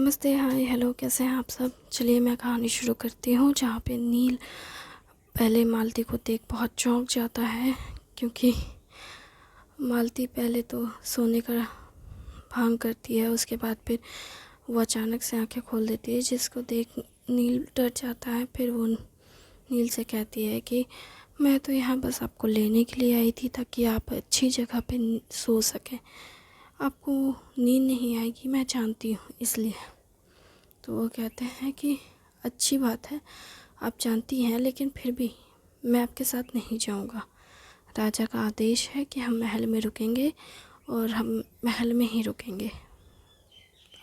नमस्ते, हाय, हेलो, कैसे हैं आप सब। चलिए मैं कहानी शुरू करती हूँ जहाँ पे नील पहले मालती को देख बहुत चौंक जाता है, क्योंकि मालती पहले तो सोने का भांग करती है। उसके बाद फिर वो अचानक से आंखें खोल देती है, जिसको देख नील डर जाता है। फिर वो नील से कहती है कि मैं तो यहाँ बस आपको लेने के लिए आई थी ताकि आप अच्छी जगह पे सो सकें। आपको नींद नहीं आएगी, मैं जानती हूँ, इसलिए। तो वो कहते हैं कि अच्छी बात है, आप जानती हैं, लेकिन फिर भी मैं आपके साथ नहीं जाऊँगा। राजा का आदेश है कि हम महल में रुकेंगे और हम महल में ही रुकेंगे।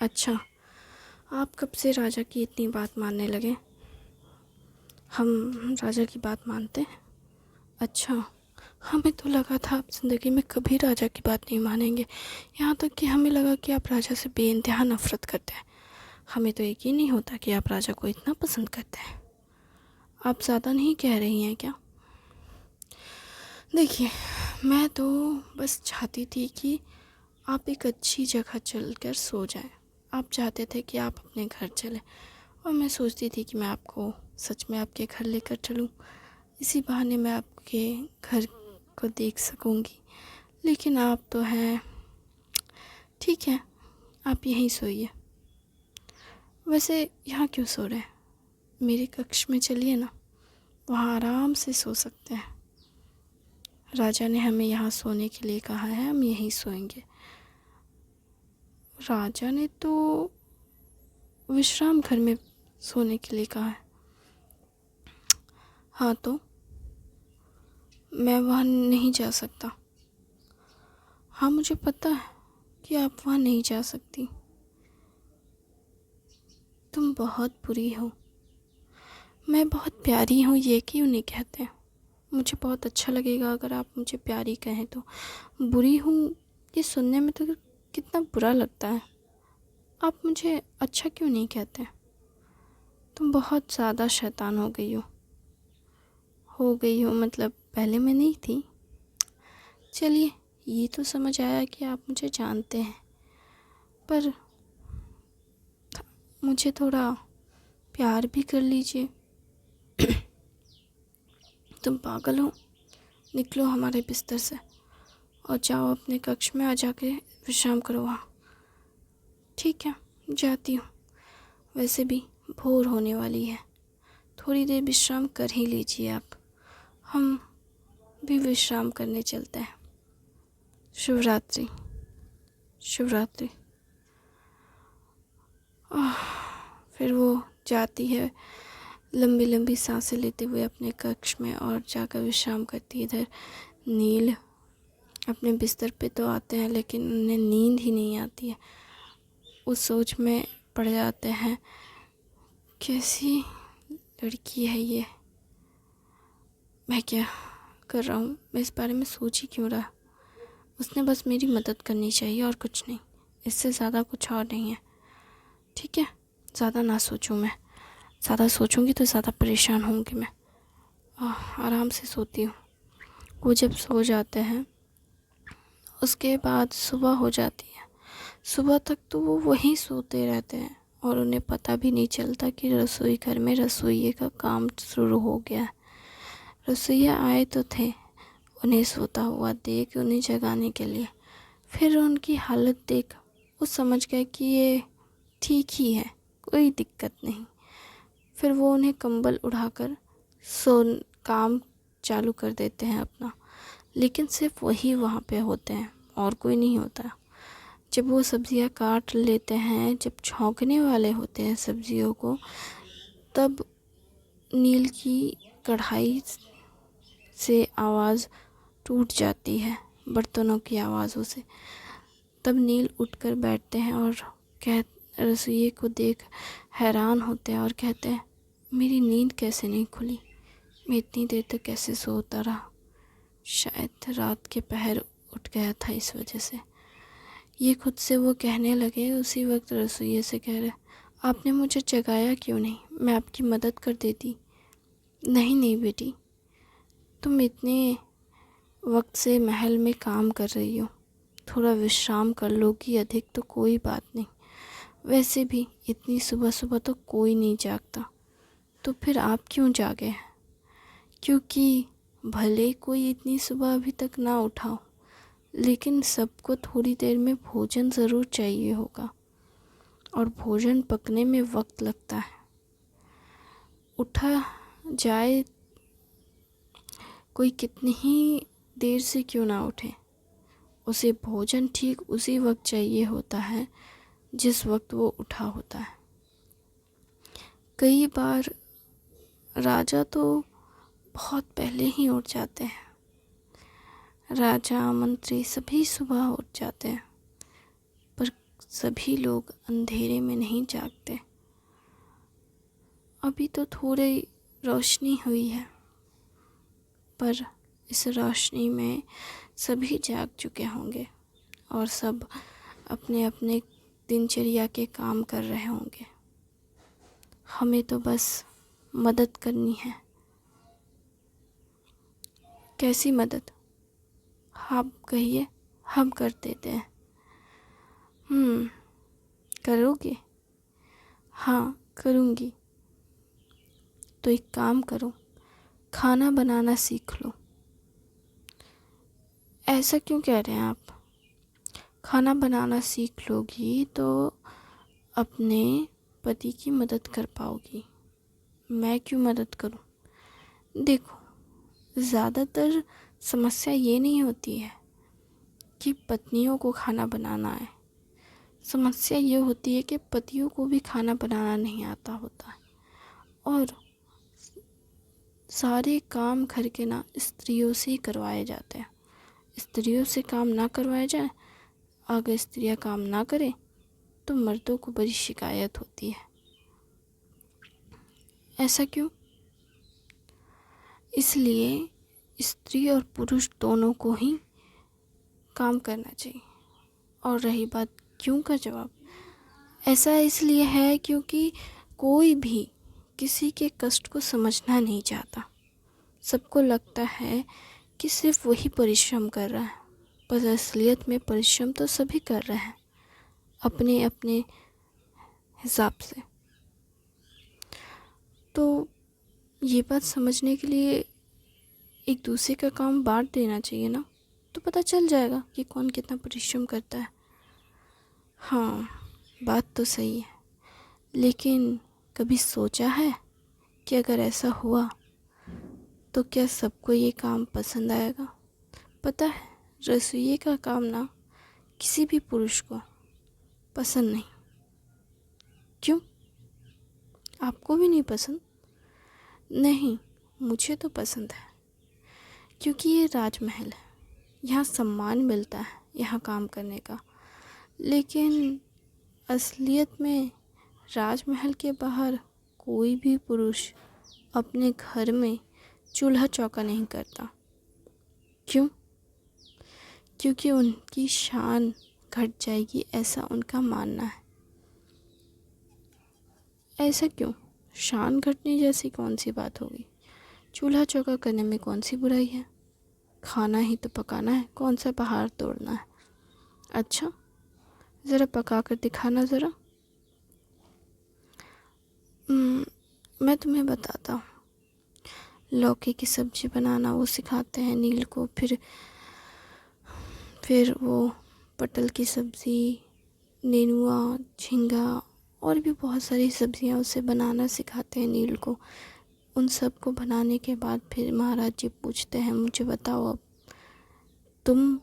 अच्छा, आप कब से राजा की इतनी बात मानने लगे? हम राजा की बात मानते हैं? अच्छा, हमें तो लगा था आप ज़िंदगी में कभी राजा की बात नहीं मानेंगे। यहाँ तक कि हमें लगा कि आप राजा से बेइंतहा नफ़रत करते हैं। हमें तो यकीन नहीं होता कि आप राजा को इतना पसंद करते हैं। आप ज़्यादा नहीं कह रही हैं क्या? देखिए, मैं तो बस चाहती थी कि आप एक अच्छी जगह चलकर सो जाएं। आप चाहते थे कि आप अपने घर चलें, और मैं सोचती थी कि मैं आपको सच में आपके घर लेकर चलूं। इसी बहाने मैं आपके घर को देख सकूंगी। लेकिन आप तो हैं, ठीक है, आप यहीं सोइए। वैसे यहाँ क्यों सो रहे हैं? मेरे कक्ष में चलिए ना, वहाँ आराम से सो सकते हैं। राजा ने हमें यहाँ सोने के लिए कहा है, हम यहीं सोएंगे। राजा ने तो विश्राम घर में सोने के लिए कहा है। हाँ, तो मैं वहाँ नहीं जा सकता। हाँ, मुझे पता है कि आप वहाँ नहीं जा सकती। तुम बहुत बुरी हो। मैं बहुत प्यारी हूँ, ये क्यों नहीं कहते? मुझे बहुत अच्छा लगेगा अगर आप मुझे प्यारी कहें तो। बुरी हूँ, ये सुनने में तो कितना बुरा लगता है। आप मुझे अच्छा क्यों नहीं कहते? तुम बहुत ज़्यादा शैतान हो गई हो, मतलब पहले मैं नहीं थी। चलिए, ये तो समझ आया कि आप मुझे जानते हैं, पर मुझे थोड़ा प्यार भी कर लीजिए। तुम पागल हो? निकलो हमारे बिस्तर से और जाओ अपने कक्ष में, आ जाके विश्राम करो वहाँ। ठीक है, जाती हूँ। वैसे भी भोर होने वाली है, थोड़ी देर विश्राम कर ही लीजिए आप। हम भी विश्राम करने चलते हैं। शुभ रात्रि। शुभ रात्रि। फिर वो जाती है, लंबी लंबी सांसें लेते हुए अपने कक्ष में, और जाकर विश्राम करती है। इधर नील अपने बिस्तर पे तो आते हैं, लेकिन उन्हें नींद ही नहीं आती है। उस सोच में पड़ जाते हैं, कैसी लड़की है ये, मैं क्या कर रहा हूँ, मैं इस बारे में सोच ही क्यों रहा। उसने बस मेरी मदद करनी चाहिए और कुछ नहीं, इससे ज़्यादा कुछ और नहीं है। ठीक है, ज़्यादा ना सोचूं मैं, ज़्यादा सोचूंगी तो ज़्यादा परेशान होंगी मैं। आराम से सोती हूँ। वो जब सो जाते हैं, उसके बाद सुबह हो जाती है। सुबह तक तो वो वहीं सोते रहते हैं, और उन्हें पता भी नहीं चलता कि रसोई घर में रसोइये का काम शुरू हो गया है। रसोइया आए तो थे उन्हें सोता हुआ देख, उन्हें जगाने के लिए। फिर उनकी हालत देख वो समझ गए कि ये ठीक ही है, कोई दिक्कत नहीं। फिर वो उन्हें कंबल उड़ाकर सो काम चालू कर देते हैं अपना। लेकिन सिर्फ वही वहाँ पे होते हैं, और कोई नहीं होता। जब वो सब्जियाँ काट लेते हैं, जब छौंकने वाले होते हैं सब्जियों को, तब नील की कढ़ाई से आवाज़ टूट जाती है, बर्तनों की आवाज़ों से। तब नील उठकर बैठते हैं और रसोइये को देख हैरान होते हैं और कहते हैं, मेरी नींद कैसे नहीं खुली? मैं इतनी देर तक कैसे सोता रहा? शायद रात के पहर उठ गया था इस वजह से। ये खुद से वो कहने लगे। उसी वक्त रसोइये से कह रहे, आपने मुझे जगाया क्यों नहीं? मैं आपकी मदद कर देती। नहीं नहीं बेटी, तुम इतने वक्त से महल में काम कर रही हो, थोड़ा विश्राम कर लोगी, अधिक तो कोई बात नहीं। वैसे भी इतनी सुबह सुबह तो कोई नहीं जागता, तो फिर आप क्यों जागे हैं? क्योंकि भले कोई इतनी सुबह अभी तक ना उठा हो, लेकिन सबको थोड़ी देर में भोजन ज़रूर चाहिए होगा, और भोजन पकने में वक्त लगता है। उठा जाए कोई कितनी ही देर से क्यों ना उठे, उसे भोजन ठीक उसी वक्त चाहिए होता है जिस वक्त वो उठा होता है। कई बार राजा तो बहुत पहले ही उठ जाते हैं। राजा मंत्री सभी सुबह उठ जाते हैं, पर सभी लोग अंधेरे में नहीं जागते। अभी तो थोड़ी रोशनी हुई है, पर इस रोशनी में सभी जाग चुके होंगे और सब अपने अपने दिनचर्या के काम कर रहे होंगे। हमें तो बस मदद करनी है। कैसी मदद? आप कहिए, हम कर देते हैं। करोगे? हाँ, करूँगी। तो एक काम करो, खाना बनाना सीख लो। ऐसा क्यों कह रहे हैं आप? खाना बनाना सीख लोगी तो अपने पति की मदद कर पाओगी। मैं क्यों मदद करूं? देखो, ज़्यादातर समस्या ये नहीं होती है कि पत्नियों को खाना बनाना है। समस्या ये होती है कि पतियों को भी खाना बनाना नहीं आता होता है, और सारे काम घर के ना स्त्रियों से ही करवाए जाते हैं। स्त्रियों से काम ना करवाया जाए, अगर स्त्रियां काम ना करें तो मर्दों को बड़ी शिकायत होती है। ऐसा क्यों? इसलिए स्त्री और पुरुष दोनों को ही काम करना चाहिए। और रही बात क्यों का जवाब, ऐसा इसलिए है क्योंकि कोई भी किसी के कष्ट को समझना नहीं चाहता। सबको लगता है कि सिर्फ वही परिश्रम कर रहा है, पर असलियत में परिश्रम तो सभी कर रहे हैं, अपने अपने हिसाब से। तो ये बात समझने के लिए एक दूसरे का काम बांट देना चाहिए ना, तो पता चल जाएगा कि कौन कितना परिश्रम करता है। हाँ, बात तो सही है, लेकिन कभी सोचा है कि अगर ऐसा हुआ तो क्या सबको ये काम पसंद आएगा? पता है, रसोई का काम ना किसी भी पुरुष को पसंद नहीं। क्यों? आपको भी नहीं पसंद? नहीं, मुझे तो पसंद है, क्योंकि ये राजमहल है, यहाँ सम्मान मिलता है यहाँ काम करने का। लेकिन असलियत में राजमहल के बाहर कोई भी पुरुष अपने घर में चूल्हा चौका नहीं करता। क्यों? क्योंकि उनकी शान घट जाएगी, ऐसा उनका मानना है। ऐसा क्यों? शान घटने जैसी कौन सी बात होगी? चूल्हा चौका करने में कौन सी बुराई है? खाना ही तो पकाना है, कौन सा पहाड़ तोड़ना है। अच्छा, ज़रा पका कर दिखाना ज़रा। मैं तुम्हें बताता हूँ। लौकी की सब्ज़ी बनाना वो सिखाते हैं नील को, फिर वो पटल की सब्ज़ी, नेनुआ, झींगा और भी बहुत सारी सब्ज़ियाँ उसे बनाना सिखाते हैं नील को। उन सब को बनाने के बाद फिर महाराज जी पूछते हैं, मुझे बताओ अब तुम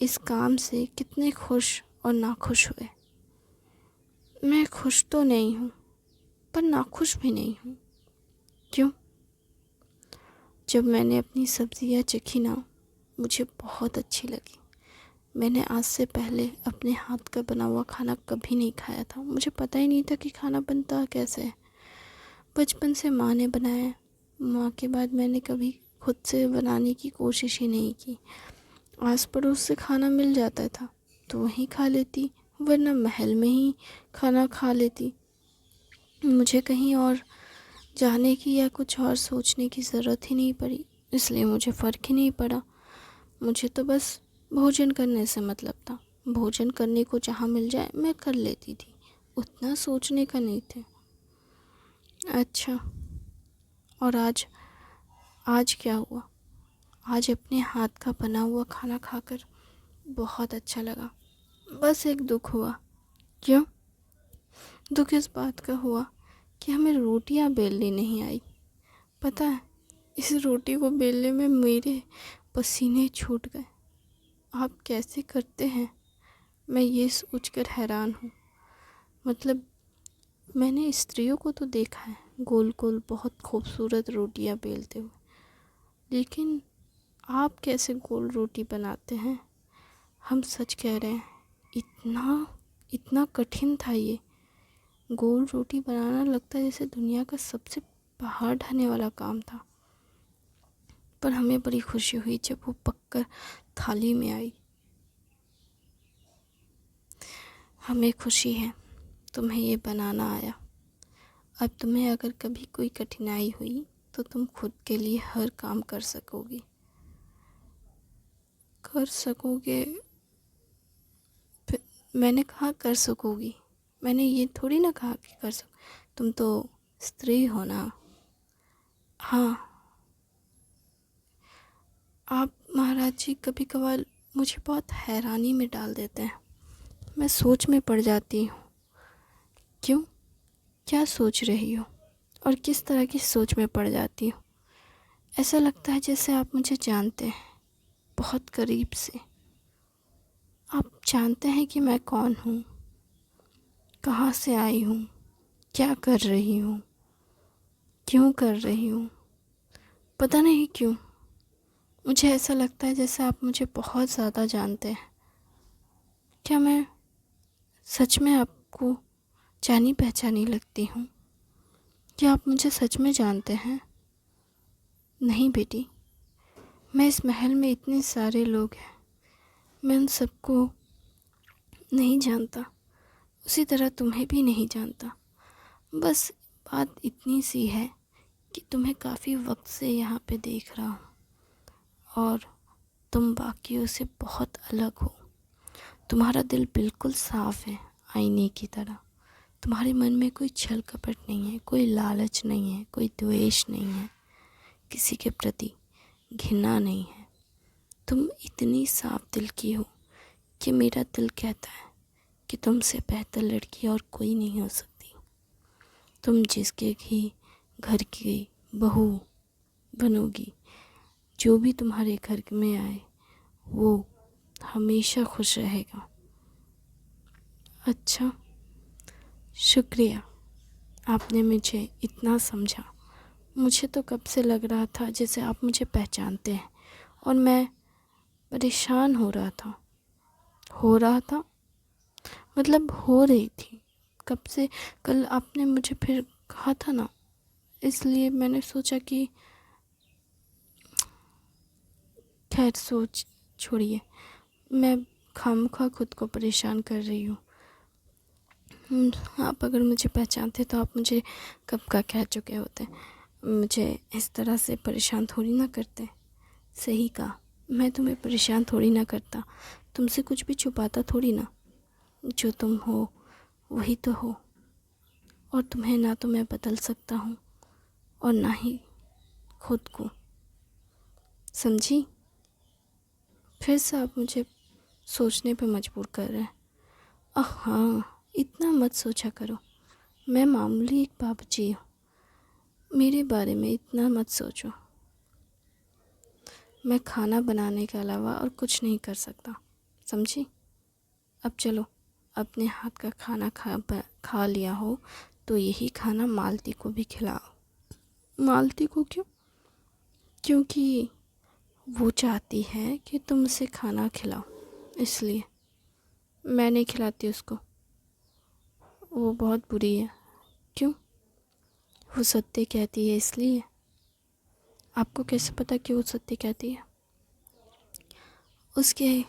इस काम से कितने खुश और नाखुश हुए? मैं खुश तो नहीं हूँ, पर नाखुश भी नहीं हूँ। क्यों? जब मैंने अपनी सब्ज़ियाँ चखी ना, मुझे बहुत अच्छी लगी। मैंने आज से पहले अपने हाथ का बना हुआ खाना कभी नहीं खाया था। मुझे पता ही नहीं था कि खाना बनता कैसे है। बचपन से माँ ने बनाया, माँ के बाद मैंने कभी खुद से बनाने की कोशिश ही नहीं की। आस पड़ोस से खाना मिल जाता था तो वहीं खा लेती, वरना महल में ही खाना खा लेती। मुझे कहीं और जाने की या कुछ और सोचने की ज़रूरत ही नहीं पड़ी, इसलिए मुझे फ़र्क ही नहीं पड़ा। मुझे तो बस भोजन करने से मतलब था। भोजन करने को जहाँ मिल जाए मैं कर लेती थी, उतना सोचने का नहीं थे। अच्छा, और आज आज क्या हुआ? आज अपने हाथ का बना हुआ खाना खाकर बहुत अच्छा लगा। बस एक दुख हुआ। क्यों? दुख इस बात का हुआ कि हमें रोटियां बेलनी नहीं आई। पता है, इस रोटी को बेलने में मेरे पसीने छूट गए। आप कैसे करते हैं, मैं ये सोचकर हैरान हूँ। मतलब मैंने स्त्रियों को तो देखा है गोल गोल बहुत खूबसूरत रोटियां बेलते हुए, लेकिन आप कैसे गोल रोटी बनाते हैं? हम सच कह रहे हैं, इतना इतना कठिन था ये। गोल रोटी बनाना लगता है जैसे दुनिया का सबसे पहाड़ ढाने वाला काम था। पर हमें बड़ी खुशी हुई जब वो पककर थाली में आई। हमें खुशी है तुम्हें ये बनाना आया। अब तुम्हें अगर कभी कोई कठिनाई हुई तो तुम खुद के लिए हर काम कर सकोगे। मैंने कहा कर सकोगी, मैंने ये थोड़ी ना कहा कि कर सको। तुम तो स्त्री हो ना। हाँ, आप महाराज जी कभी कभार मुझे बहुत हैरानी में डाल देते हैं। मैं सोच में पड़ जाती हूँ। क्यों? क्या सोच रही हो और किस तरह की सोच में पड़ जाती हूँ? ऐसा लगता है जैसे आप मुझे जानते हैं बहुत करीब से। आप जानते हैं कि मैं कौन हूँ, कहाँ से आई हूँ, क्या कर रही हूँ, क्यों कर रही हूँ। पता नहीं क्यों मुझे ऐसा लगता है जैसे आप मुझे बहुत ज़्यादा जानते हैं। क्या मैं सच में आपको जानी पहचानी लगती हूँ? क्या आप मुझे सच में जानते हैं? नहीं बेटी, मैं इस महल में इतने सारे लोग हैं, मैं उन सबको नहीं जानता, उसी तरह तुम्हें भी नहीं जानता। बस बात इतनी सी है कि तुम्हें काफ़ी वक्त से यहाँ पे देख रहा हूँ और तुम बाकियों से बहुत अलग हो। तुम्हारा दिल बिल्कुल साफ है, आईने की तरह। तुम्हारे मन में कोई छल कपट नहीं है, कोई लालच नहीं है, कोई द्वेष नहीं है, किसी के प्रति घृणा नहीं है। तुम इतनी साफ दिल की हो कि मेरा दिल कहता है कि तुमसे बेहतर लड़की और कोई नहीं हो सकती। तुम जिसके भी घर की बहू बनोगी, जो भी तुम्हारे घर में आए वो हमेशा खुश रहेगा। अच्छा, शुक्रिया, आपने मुझे इतना समझा। मुझे तो कब से लग रहा था जैसे आप मुझे पहचानते हैं और मैं परेशान हो रहा था। मतलब हो रही थी कब से। कल आपने मुझे फिर कहा था ना, इसलिए मैंने सोचा कि खैर सोच छोड़िए, मैं खामखा खुद को परेशान कर रही हूँ। आप अगर मुझे पहचानते तो आप मुझे कब का कह चुके होते, मुझे इस तरह से परेशान थोड़ी ना करते। सही कहा, मैं तुम्हें परेशान थोड़ी ना करता, तुमसे कुछ भी छुपाता थोड़ी ना। जो तुम हो वही तो हो, और तुम्हें ना तो मैं बदल सकता हूँ और ना ही खुद को। समझी? फिर से आप मुझे सोचने पे मजबूर कर रहे हैं। हाँ, इतना मत सोचा करो, मैं मामूली एक बाबूजी हूँ, मेरे बारे में इतना मत सोचो। मैं खाना बनाने के अलावा और कुछ नहीं कर सकता, समझी? अब चलो, अपने हाथ का खाना खा लिया हो तो यही खाना मालती को भी खिलाओ। मालती को क्यों? क्योंकि वो चाहती है कि तुम उसे खाना खिलाओ, इसलिए। मैं नहीं खिलाती उसको, वो बहुत बुरी है। क्यों? वो सत्य कहती है इसलिए। आपको कैसे पता कि वो सत्य कहती है? उसके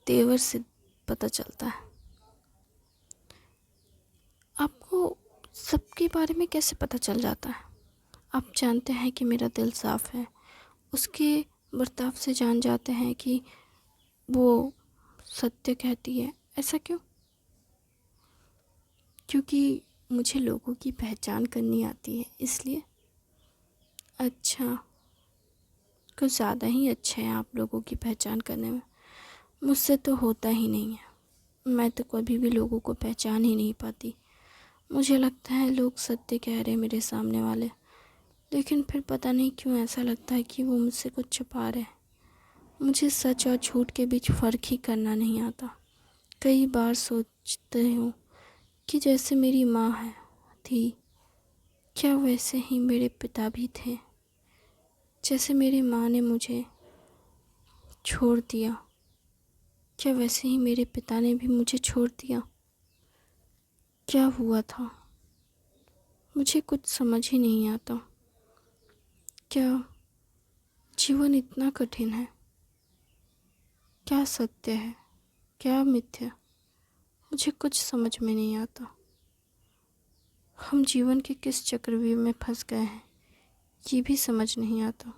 तेवर से पता चलता है। आपको सबके बारे में कैसे पता चल जाता है? आप जानते हैं कि मेरा दिल साफ़ है, उसके बर्ताव से जान जाते हैं कि वो सत्य कहती है। ऐसा क्यों? क्योंकि मुझे लोगों की पहचान करनी आती है, इसलिए। अच्छा, कुछ ज़्यादा ही अच्छे हैं आप लोगों की पहचान करने में। मुझसे तो होता ही नहीं है। मैं तो कभी भी लोगों को पहचान ही नहीं पाती। मुझे लगता है लोग सत्य कह रहे मेरे सामने वाले, लेकिन फिर पता नहीं क्यों ऐसा लगता है कि वो मुझसे कुछ छुपा रहे हैं। मुझे सच और झूठ के बीच फ़र्क ही करना नहीं आता। कई बार सोचते हूँ कि जैसे मेरी माँ थी, क्या वैसे ही मेरे पिता भी थे। जैसे मेरी माँ ने मुझे छोड़ दिया, क्या वैसे ही मेरे पिता ने भी मुझे छोड़ दिया? क्या हुआ था? मुझे कुछ समझ ही नहीं आता। क्या जीवन इतना कठिन है? क्या सत्य है, क्या मिथ्या? मुझे कुछ समझ में नहीं आता। हम जीवन के किस चक्रव्यूह में फंस गए हैं, ये भी समझ नहीं आता।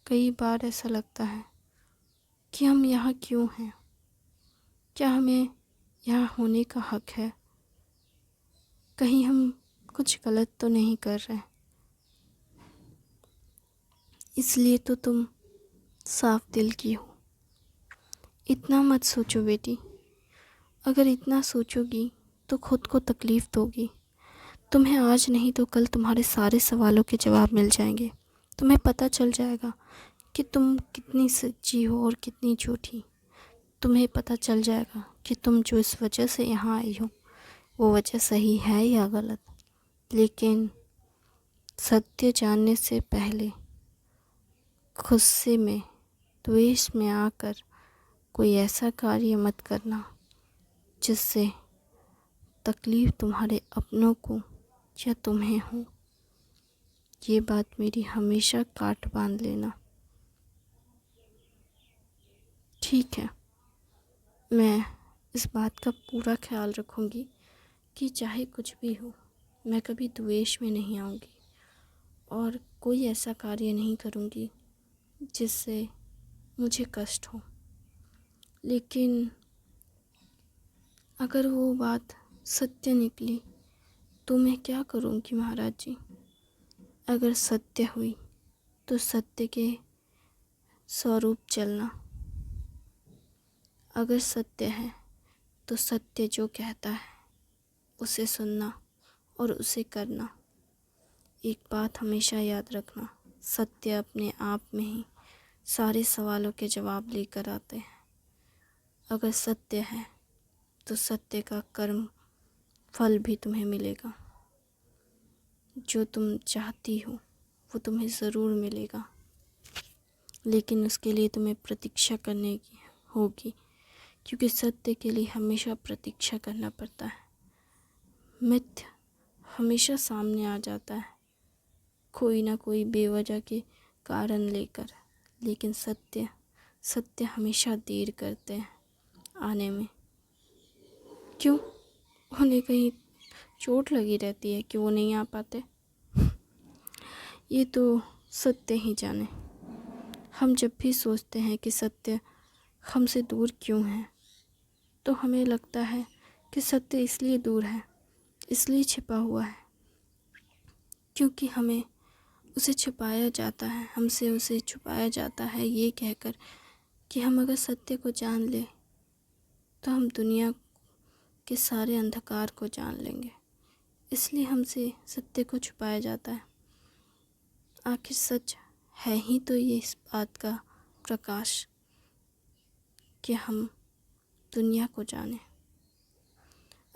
कई बार ऐसा लगता है कि हम यहाँ क्यों हैं? क्या हमें यहाँ होने का हक है? कहीं हम कुछ गलत तो नहीं कर रहे? इसलिए तो तुम साफ दिल की हो। इतना मत सोचो बेटी। अगर इतना सोचोगी तो खुद को तकलीफ़ दोगी। तुम्हें आज नहीं तो कल तुम्हारे सारे सवालों के जवाब मिल जाएंगे। तुम्हें पता चल जाएगा कि तुम कितनी सच्ची हो और कितनी झूठी। तुम्हें पता चल जाएगा कि तुम जो इस वजह से यहाँ आई हो, वो वजह सही है या गलत। लेकिन सत्य जानने से पहले गुस्से में, द्वेष में आकर कोई ऐसा कार्य मत करना जिससे तकलीफ़ तुम्हारे अपनों को या तुम्हें हो। ये बात मेरी हमेशा काट बांध लेना। ठीक है, मैं इस बात का पूरा ख्याल रखूँगी कि चाहे कुछ भी हो, मैं कभी द्वेष में नहीं आऊँगी और कोई ऐसा कार्य नहीं करूँगी जिससे मुझे कष्ट हो। लेकिन अगर वो बात सत्य निकली तो मैं क्या करूँगी महाराज जी? अगर सत्य हुई तो सत्य के स्वरूप चलना। अगर सत्य है तो सत्य जो कहता है उसे सुनना और उसे करना। एक बात हमेशा याद रखना, सत्य अपने आप में ही सारे सवालों के जवाब लेकर आते हैं। अगर सत्य है तो सत्य का कर्म फल भी तुम्हें मिलेगा। जो तुम चाहती हो वो तुम्हें ज़रूर मिलेगा, लेकिन उसके लिए तुम्हें प्रतीक्षा करने की होगी, क्योंकि सत्य के लिए हमेशा प्रतीक्षा करना पड़ता है। मिथ्या हमेशा सामने आ जाता है, कोई ना कोई बेवजह के कारण लेकर, लेकिन सत्य हमेशा देर करते हैं आने में। क्यों? उन्हें कहीं चोट लगी रहती है कि वो नहीं आ पाते? ये तो सत्य ही जाने। हम जब भी सोचते हैं कि सत्य हमसे दूर क्यों है, तो हमें लगता है कि सत्य इसलिए दूर है, इसलिए छिपा हुआ है क्योंकि हमें उसे छुपाया जाता है, हमसे उसे छुपाया जाता है ये कहकर कि हम अगर सत्य को जान लें तो हम दुनिया के सारे अंधकार को जान लेंगे। इसलिए हमसे सत्य को छुपाया जाता है। आखिर सच है ही तो ये इस बात का प्रकाश कि हम दुनिया को जानें।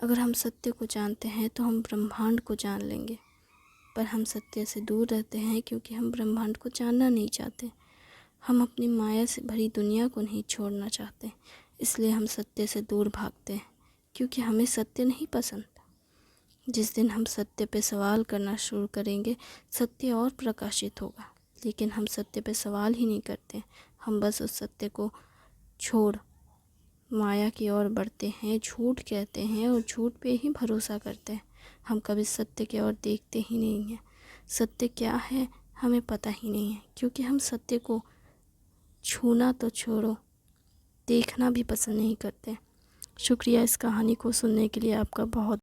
अगर हम सत्य को जानते हैं तो हम ब्रह्मांड को जान लेंगे, पर हम सत्य से दूर रहते हैं क्योंकि हम ब्रह्मांड को जानना नहीं चाहते। हम अपनी माया से भरी दुनिया को नहीं छोड़ना चाहते, इसलिए हम सत्य से दूर भागते हैं क्योंकि हमें सत्य नहीं पसंद। जिस दिन हम सत्य पे सवाल करना शुरू करेंगे, सत्य और प्रकाशित होगा। लेकिन हम सत्य पे सवाल ही नहीं करते, हम बस उस सत्य को छोड़ माया की ओर बढ़ते हैं, झूठ कहते हैं और झूठ पे ही भरोसा करते हैं। हम कभी सत्य की ओर देखते ही नहीं हैं। सत्य क्या है हमें पता ही नहीं है, क्योंकि हम सत्य को छूना तो छोड़ो, देखना भी पसंद नहीं करते। शुक्रिया इस कहानी को सुनने के लिए आपका बहुत।